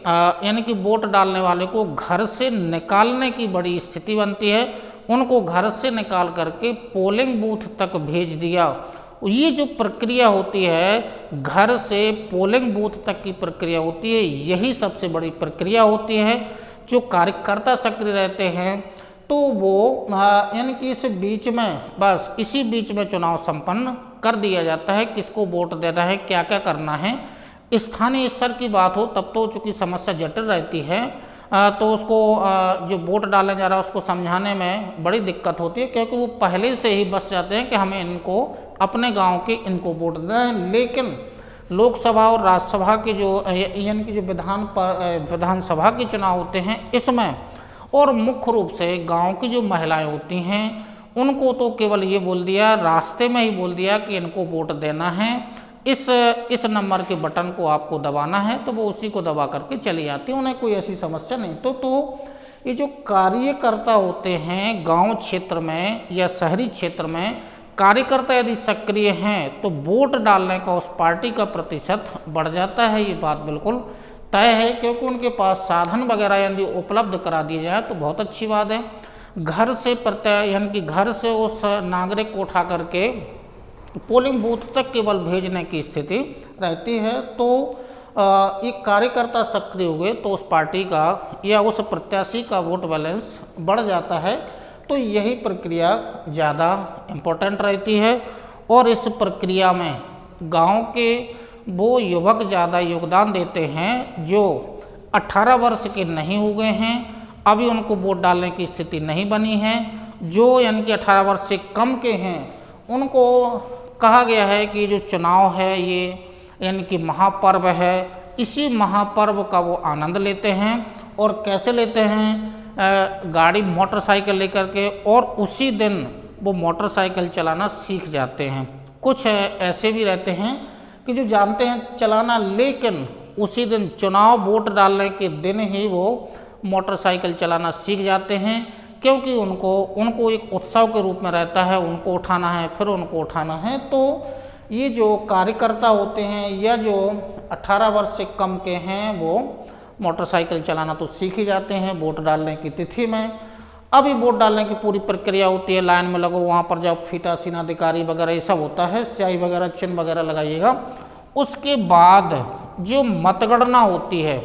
यानी कि वोट डालने वाले को घर से निकालने की बड़ी स्थिति बनती है, उनको घर से निकाल करके पोलिंग बूथ तक भेज दिया। ये जो प्रक्रिया होती है घर से पोलिंग बूथ तक की प्रक्रिया होती है, यही सबसे बड़ी प्रक्रिया होती है। जो कार्यकर्ता सक्रिय रहते हैं तो वो यानी कि इस बीच में बस इसी बीच में चुनाव संपन्न कर दिया जाता है, किसको वोट देना है, क्या क्या करना है। स्थानीय स्तर की बात हो तब तो चूँकि समस्या जटिल रहती है, तो उसको जो वोट डालने जा रहा है उसको समझाने में बड़ी दिक्कत होती है, क्योंकि वो पहले से ही बस जाते हैं कि हमें इनको अपने गांव के इनको वोट देना है। लेकिन लोकसभा और राज्यसभा के जो यानी कि जो विधानसभा के चुनाव होते हैं इसमें, और मुख्य रूप से गांव की जो महिलाएं होती हैं उनको तो केवल ये बोल दिया, रास्ते में ही बोल दिया कि इनको वोट देना है, इस नंबर के बटन को आपको दबाना है, तो वो उसी को दबा करके चली जाती है, उन्हें कोई ऐसी समस्या नहीं। तो ये जो कार्यकर्ता होते हैं गांव क्षेत्र में या शहरी क्षेत्र में, कार्यकर्ता यदि सक्रिय हैं तो वोट डालने का उस पार्टी का प्रतिशत बढ़ जाता है, ये बात बिल्कुल तय है, क्योंकि उनके पास साधन वगैरह यदि उपलब्ध करा दिए जाए तो बहुत अच्छी बात है। घर से यानी कि घर से उस नागरिक को उठा करके पोलिंग बूथ तक केवल भेजने की स्थिति रहती है। तो एक कार्यकर्ता सक्रिय हुए तो उस पार्टी का या उस प्रत्याशी का वोट बैलेंस बढ़ जाता है। तो यही प्रक्रिया ज़्यादा इम्पोर्टेंट रहती है, और इस प्रक्रिया में गांव के वो युवक ज़्यादा योगदान देते हैं जो 18 वर्ष के नहीं हुए हैं, अभी उनको वोट डालने की स्थिति नहीं बनी है। जो यानी कि 18 वर्ष से कम के हैं उनको कहा गया है कि जो चुनाव है ये यानी कि महापर्व है, इसी महापर्व का वो आनंद लेते हैं और कैसे लेते हैं, गाड़ी मोटरसाइकिल लेकर के, और उसी दिन वो मोटरसाइकिल चलाना सीख जाते हैं। कुछ ऐसे भी रहते हैं कि जो जानते हैं चलाना, लेकिन उसी दिन चुनाव वोट डालने के दिन ही वो मोटरसाइकिल चलाना सीख जाते हैं, क्योंकि उनको एक उत्सव के रूप में रहता है, उनको उठाना है, फिर उनको उठाना है। तो ये जो कार्यकर्ता होते हैं या जो 18 वर्ष से कम के हैं, वो मोटरसाइकिल चलाना तो सीख ही जाते हैं वोट डालने की तिथि में। अभी वोट डालने की पूरी प्रक्रिया होती है, लाइन में लगो, वहाँ पर जाओ, फीटासीन अधिकारी वगैरह ये सब होता है, स्याही वगैरह चिन्ह वगैरह लगाइएगा। उसके बाद जो मतगणना होती है,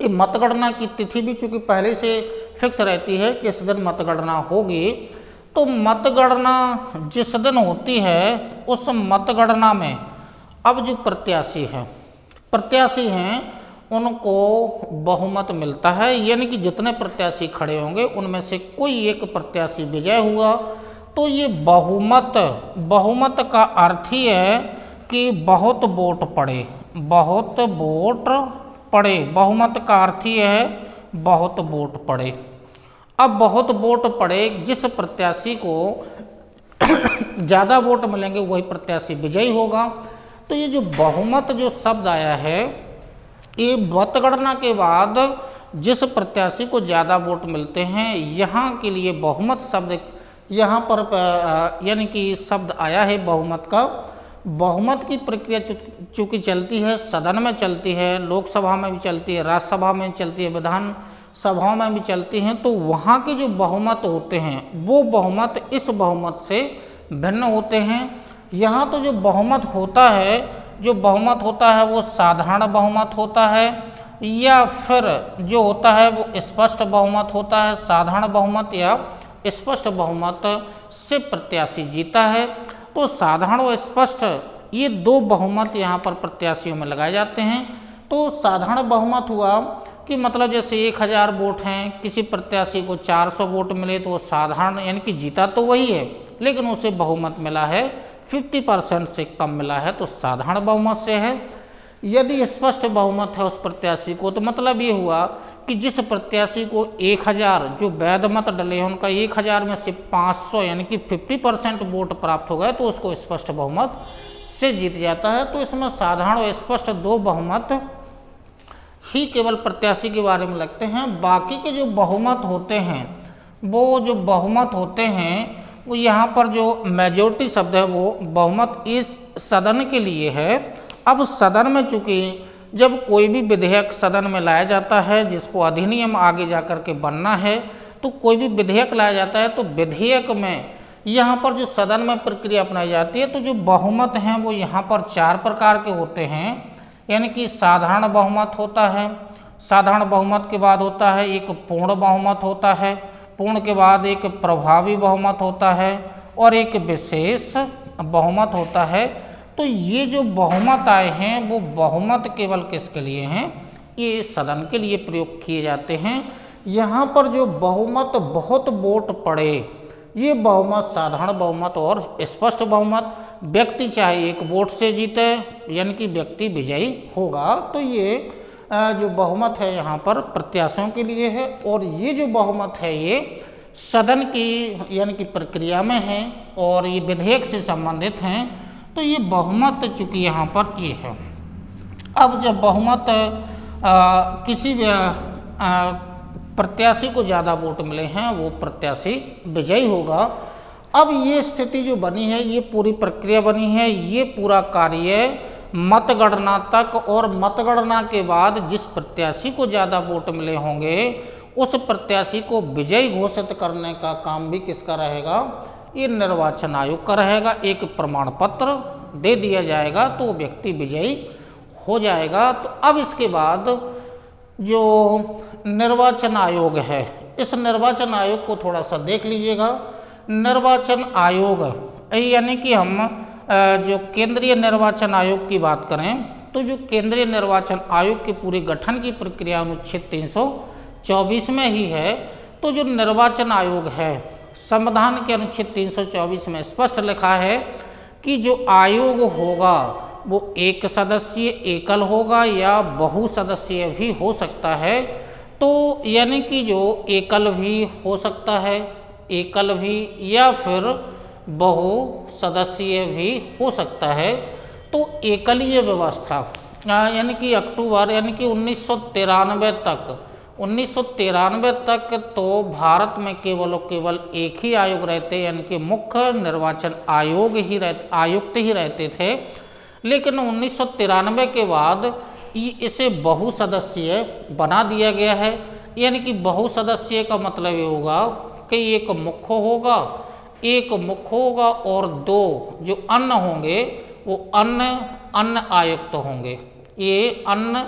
ये मतगणना की तिथि भी चूँकि पहले से फिक्स रहती है कि इस दिन मतगणना होगी, तो मतगणना जिस दिन होती है उस मतगणना में अब जो प्रत्याशी हैं उनको बहुमत मिलता है, यानी कि जितने प्रत्याशी खड़े होंगे उनमें से कोई एक प्रत्याशी विजय हुआ तो ये बहुमत का अर्थ ही है कि बहुत वोट पड़े, बहुमत का अर्थ ही है बहुत वोट पड़े। अब बहुत वोट पड़े, जिस प्रत्याशी को ज़्यादा वोट मिलेंगे वही प्रत्याशी विजयी होगा। तो ये जो बहुमत जो शब्द आया है, ये मतगणना के बाद जिस प्रत्याशी को ज़्यादा वोट मिलते हैं, यहाँ के लिए बहुमत शब्द यहाँ पर यानी कि शब्द आया है बहुमत का। बहुमत की प्रक्रिया चूँकि चलती है, सदन में चलती है, लोकसभा में भी चलती है, राज्यसभा में चलती है, विधान सभाओं में भी चलती हैं, तो वहाँ के जो बहुमत होते हैं वो बहुमत इस बहुमत से भिन्न होते हैं। यहाँ तो जो बहुमत होता है वो साधारण बहुमत होता है, या फिर जो होता है वो स्पष्ट बहुमत होता है। साधारण बहुमत या स्पष्ट बहुमत से प्रत्याशी जीता है। तो साधारण और स्पष्ट ये दो बहुमत यहाँ पर प्रत्याशियों में लगाए जाते हैं। तो साधारण बहुमत हुआ कि मतलब जैसे 1000 वोट हैं, किसी प्रत्याशी को 400 वोट मिले तो वो साधारण यानी कि जीता तो वही है, लेकिन उसे बहुमत मिला है 50% से कम मिला है, तो साधारण बहुमत से है। यदि स्पष्ट बहुमत है उस प्रत्याशी को, तो मतलब ये हुआ कि जिस प्रत्याशी को 1000 जो वैध मत डले हैं उनका 1000 में से 500 यानी कि 50% वोट प्राप्त हो गए, तो उसको स्पष्ट बहुमत से जीत जाता है। तो इसमें साधारण और स्पष्ट दो बहुमत ही केवल प्रत्याशी के बारे में लगते हैं। बाकी के जो बहुमत होते हैं वो यहाँ पर जो मेजॉरिटी शब्द है वो बहुमत इस सदन के लिए है। अब सदन में चूँकि जब कोई भी विधेयक सदन में लाया जाता है, जिसको अधिनियम आगे जा कर के बनना है, तो कोई भी विधेयक लाया जाता है तो विधेयक में यहाँ पर जो सदन में प्रक्रिया अपनाई जाती है, तो जो बहुमत हैं वो यहाँ पर 4 प्रकार के होते हैं। यानी कि साधारण बहुमत होता है, साधारण बहुमत के बाद होता है एक पूर्ण बहुमत होता है, पूर्ण के बाद एक प्रभावी बहुमत होता है और एक विशेष बहुमत होता है। तो ये जो बहुमत आए हैं वो बहुमत केवल किसके लिए हैं, ये सदन के लिए प्रयोग किए जाते हैं। यहाँ पर जो बहुमत बहुत वोट पड़े, ये बहुमत साधारण बहुमत और स्पष्ट बहुमत, व्यक्ति चाहे 1 वोट से जीते यानी कि व्यक्ति विजयी होगा। तो ये जो बहुमत है यहाँ पर प्रत्याशियों के लिए है, और ये जो बहुमत है ये सदन की यानी कि प्रक्रिया में है और ये विधेयक से संबंधित हैं। तो ये बहुमत चूँकि यहाँ पर ये है। अब जब बहुमत किसी प्रत्याशी को ज़्यादा वोट मिले हैं वो प्रत्याशी विजयी होगा। अब ये स्थिति जो बनी है, ये पूरी प्रक्रिया बनी है, ये पूरा कार्य मतगणना तक, और मतगणना के बाद जिस प्रत्याशी को ज़्यादा वोट मिले होंगे उस प्रत्याशी को विजयी घोषित करने का काम भी किसका रहेगा, ये निर्वाचन आयोग का रहेगा। एक प्रमाण पत्र दे दिया जाएगा तो व्यक्ति विजयी हो जाएगा। तो अब इसके बाद जो निर्वाचन आयोग है, इस निर्वाचन आयोग को थोड़ा सा देख लीजिएगा। निर्वाचन आयोग यानी कि हम जो केंद्रीय निर्वाचन आयोग की बात करें, तो जो केंद्रीय निर्वाचन आयोग के पूरे गठन की प्रक्रिया अनुच्छेद 324 में ही है। तो जो निर्वाचन आयोग है, संविधान के अनुच्छेद 324 में स्पष्ट लिखा है कि जो आयोग होगा वो 1 सदस्यीय एकल होगा या बहुसदस्यीय भी हो सकता है। तो यानी कि जो एकल भी हो सकता है, एकल भी, या फिर बहु सदस्यीय भी हो सकता है। तो एकलीय व्यवस्था यानी कि अक्टूबर यानी कि 1993 तक तो भारत में केवल एक ही आयोग रहते, यानी कि मुख्य निर्वाचन आयुक्त ही रहते थे। लेकिन 1993 के बाद इसे बहुसदस्यीय बना दिया गया है। यानी कि बहुसदस्यीय का मतलब ये होगा कि एक मुख्य होगा और दो जो अन्य होंगे वो अन्य आयुक्त होंगे। ये अन्य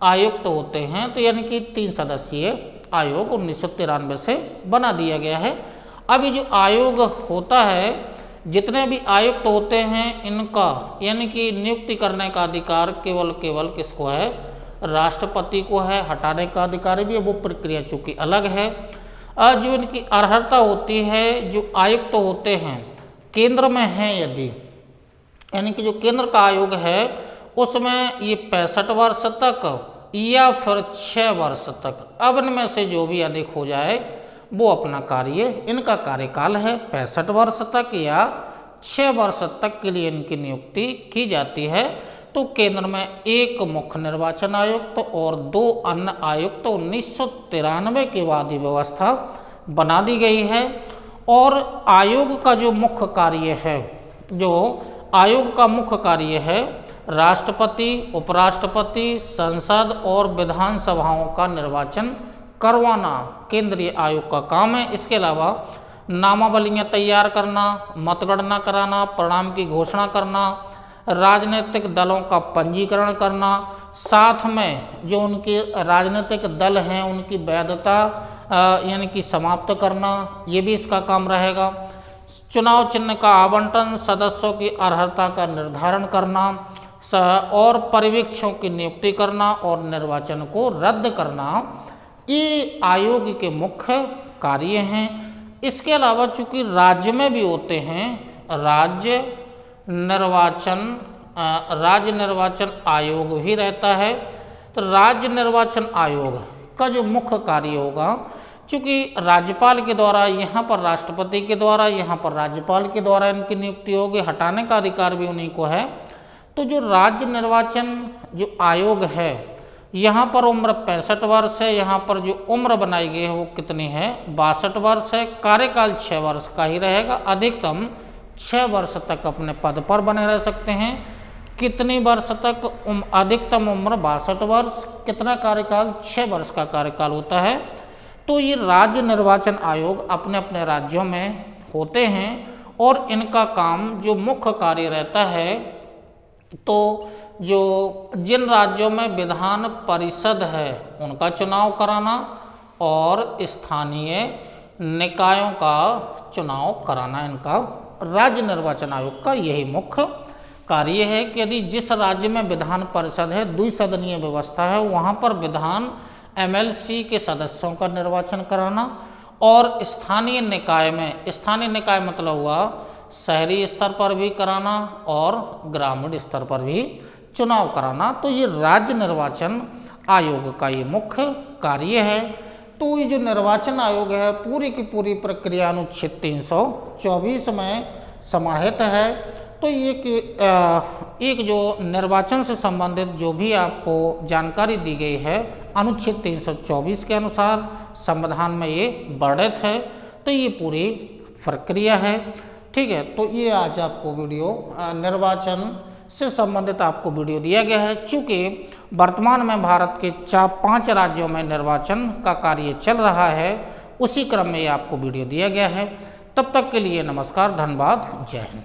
आयुक्त होते हैं। तो यानी कि 3 सदस्यीय आयोग 1993 से बना दिया गया है। अभी जो आयोग होता है, जितने भी आयुक्त होते हैं, इनका यानी कि नियुक्ति करने का अधिकार केवल किसको है? राष्ट्रपति को है। हटाने का अधिकार भी है, वो प्रक्रिया चूंकि अलग है। जो इनकी अर्हता होती है, जो आयुक्त होते हैं केंद्र में हैं यदि, यानी कि जो केंद्र का आयोग है उसमें ये 65 वर्ष तक या फिर 6 वर्ष तक, अब इनमें से जो भी अधिक हो जाए वो अपना कार्य, इनका कार्यकाल है 65 वर्ष तक या 6 वर्ष तक के लिए इनकी नियुक्ति की जाती है। तो केंद्र में एक मुख्य निर्वाचन आयुक्त और 2 अन्य आयुक्त 1993 के बाद ये व्यवस्था बना दी गई है। और आयोग का जो मुख्य कार्य है, राष्ट्रपति, उपराष्ट्रपति, संसद और विधानसभाओं का निर्वाचन करवाना केंद्रीय आयोग का काम है। इसके अलावा नामावलियाँ तैयार करना, मतगणना कराना, परिणाम की घोषणा करना, राजनीतिक दलों का पंजीकरण करना, साथ में जो उनके राजनीतिक दल हैं उनकी वैधता यानी कि समाप्त करना, ये भी इसका काम रहेगा। चुनाव चिन्ह का आवंटन, सदस्यों की अर्हता का निर्धारण करना और पर्यवेक्षकों की नियुक्ति करना और निर्वाचन को रद्द करना, ये आयोग के मुख्य कार्य हैं। इसके अलावा चूंकि राज्य में भी होते हैं, राज्य निर्वाचन आयोग भी रहता है। तो राज्य निर्वाचन आयोग का जो मुख्य कार्य होगा, चूंकि राज्यपाल के द्वारा, यहाँ पर राष्ट्रपति के द्वारा, यहाँ पर राज्यपाल के द्वारा इनकी नियुक्ति होगी, हटाने का अधिकार भी उन्हीं को है। तो जो राज्य निर्वाचन जो आयोग है, यहाँ पर उम्र 65 वर्ष है, यहाँ पर जो उम्र बनाई गई है वो कितनी है? 62 वर्ष है। कार्यकाल 6 वर्ष का ही रहेगा। अधिकतम 6 वर्ष तक अपने पद पर बने रह सकते हैं। कितनी वर्ष तक? अधिकतम उम्र 62 वर्ष। कितना कार्यकाल? 6 वर्ष का कार्यकाल होता है। तो ये राज्य निर्वाचन आयोग अपने अपने राज्यों में होते हैं और इनका काम जो मुख्य कार्य रहता है, तो जो जिन राज्यों में विधान परिषद है उनका चुनाव कराना और स्थानीय निकायों का चुनाव कराना, इनका राज्य निर्वाचन आयोग का यही मुख्य कार्य है। कि यदि जिस राज्य में विधान परिषद है, द्विसदनीय व्यवस्था है, वहाँ पर विधान MLC के सदस्यों का निर्वाचन कराना और स्थानीय निकाय में, स्थानीय निकाय मतलब हुआ शहरी स्तर पर भी कराना और ग्रामीण स्तर पर भी चुनाव कराना। तो ये राज्य निर्वाचन आयोग का ये मुख्य कार्य है। तो ये जो निर्वाचन आयोग है पूरी की पूरी प्रक्रिया अनुच्छेद 324 में समाहित है। तो एक जो निर्वाचन से संबंधित जो भी आपको जानकारी दी गई है अनुच्छेद 324 के अनुसार संविधान में ये वर्णित है। तो ये पूरी प्रक्रिया है। ठीक है, तो ये आज आपको वीडियो निर्वाचन से संबंधित आपको वीडियो दिया गया है। चूँकि वर्तमान में भारत के 5 राज्यों में निर्वाचन का कार्य चल रहा है, उसी क्रम में ये आपको वीडियो दिया गया है। तब तक के लिए नमस्कार, धन्यवाद, जय हिंद।